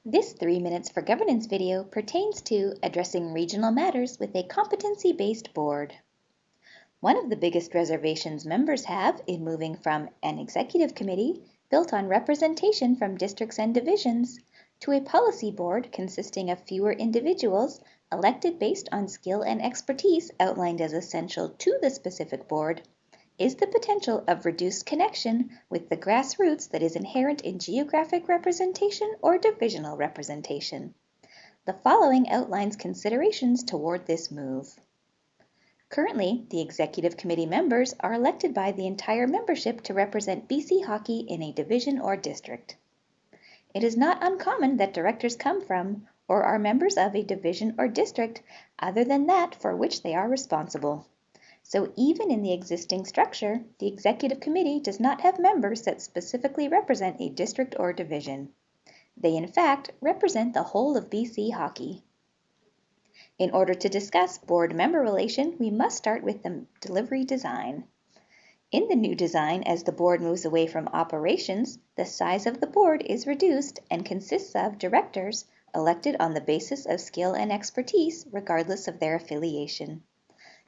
This 3 Minutes for Governance video pertains to addressing regional matters with a competency-based board. One of the biggest reservations members have in moving from an executive committee built on representation from districts and divisions to a policy board consisting of fewer individuals elected based on skill and expertise outlined as essential to the specific board is the potential of reduced connection with the grassroots that is inherent in geographic representation or divisional representation. The following outlines considerations toward this move. Currently, the Executive Committee members are elected by the entire membership to represent BC Hockey in a division or district. It is not uncommon that directors come from or are members of a division or district other than that for which they are responsible. So even in the existing structure, the Executive Committee does not have members that specifically represent a district or division. They in fact represent the whole of BC Hockey. In order to discuss board-member relation, we must start with the delivery design. In the new design, as the board moves away from operations, the size of the board is reduced and consists of directors elected on the basis of skill and expertise regardless of their affiliation.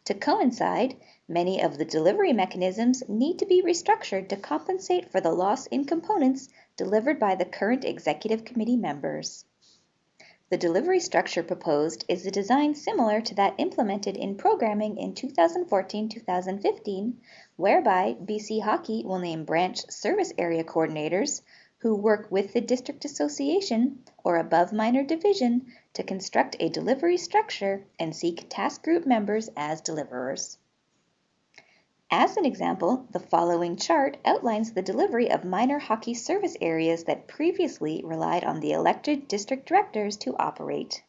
To coincide, many of the delivery mechanisms need to be restructured to compensate for the loss in components delivered by the current Executive Committee members. The delivery structure proposed is a design similar to that implemented in programming in 2014-2015, whereby BC Hockey will name branch service area coordinators who work with the district association or above minor division to construct a delivery structure and seek task group members as deliverers. As an example, the following chart outlines the delivery of minor hockey service areas that previously relied on the elected district directors to operate.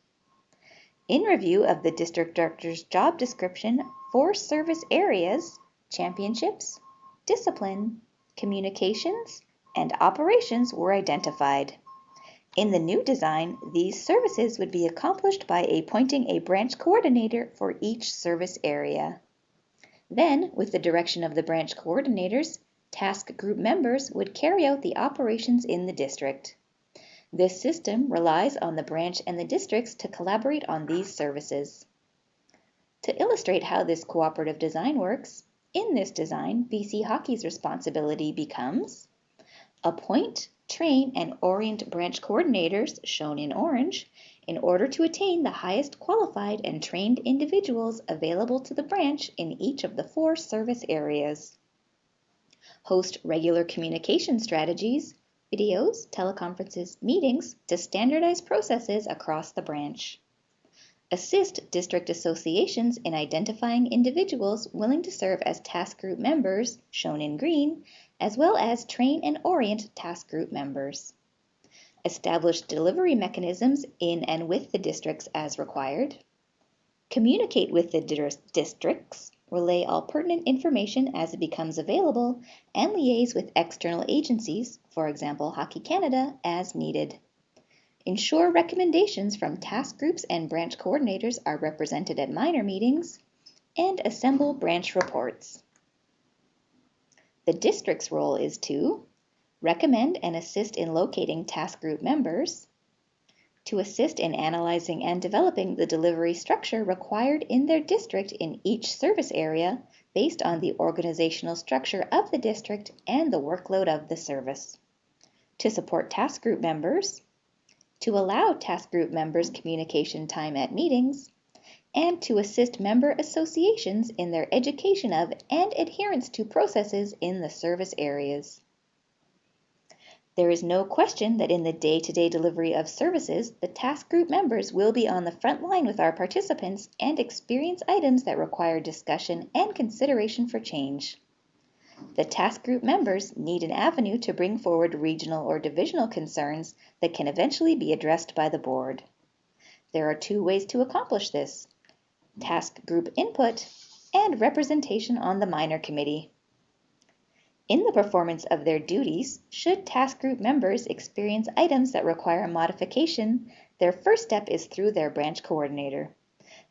In review of the district director's job description, 4 service areas, championships, discipline, communications, and operations were identified. In the new design, these services would be accomplished by appointing a branch coordinator for each service area. Then, with the direction of the branch coordinators, task group members would carry out the operations in the district. This system relies on the branch and the districts to collaborate on these services. To illustrate how this cooperative design works, in this design, BC Hockey's responsibility becomes appoint, train, and orient branch coordinators, shown in orange, in order to attain the highest qualified and trained individuals available to the branch in each of the 4 service areas. Host regular communication strategies, videos, teleconferences, meetings to standardize processes across the branch. Assist district associations in identifying individuals willing to serve as task group members, shown in green, as well as train and orient task group members. Establish delivery mechanisms in and with the districts as required. Communicate with the districts, relay all pertinent information as it becomes available, and liaise with external agencies, for example Hockey Canada, as needed. Ensure recommendations from task groups and branch coordinators are represented at minor meetings, and assemble branch reports. The district's role is to recommend and assist in locating task group members, to assist in analyzing and developing the delivery structure required in their district in each service area based on the organizational structure of the district and the workload of the service, to support task group members, to allow task group members communication time at meetings, and to assist member associations in their education of and adherence to processes in the service areas. There is no question that in the day-to-day delivery of services, the task group members will be on the front line with our participants and experience items that require discussion and consideration for change. The task group members need an avenue to bring forward regional or divisional concerns that can eventually be addressed by the board. There are 2 ways to accomplish this: task group input and representation on the minor committee. In the performance of their duties, should task group members experience items that require modification, their first step is through their branch coordinator.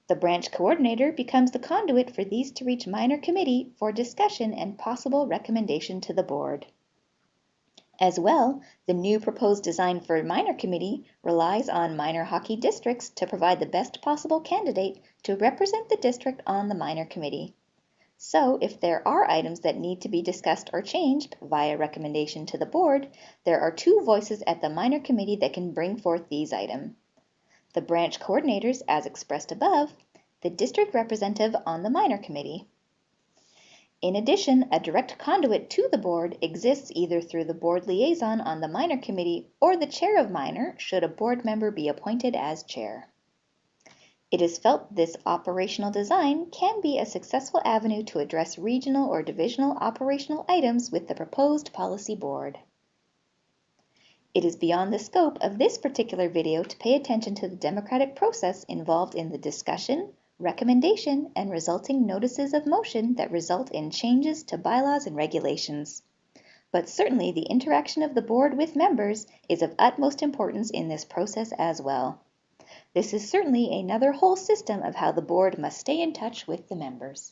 The branch coordinator becomes the conduit for these to reach minor committee for discussion and possible recommendation to the board. As well, the new proposed design for minor committee relies on minor hockey districts to provide the best possible candidate to represent the district on the minor committee. So if there are items that need to be discussed or changed via recommendation to the board, there are two voices at the minor committee that can bring forth these items. The branch coordinators, as expressed above, the district representative on the minor committee. In addition, a direct conduit to the board exists either through the board liaison on the minor committee or the chair of minor, should a board member be appointed as chair. It is felt this operational design can be a successful avenue to address regional or divisional operational items with the proposed policy board. It is beyond the scope of this particular video to pay attention to the democratic process involved in the discussion, recommendation, and resulting notices of motion that result in changes to bylaws and regulations. But certainly the interaction of the board with members is of utmost importance in this process as well. This is certainly another whole system of how the board must stay in touch with the members.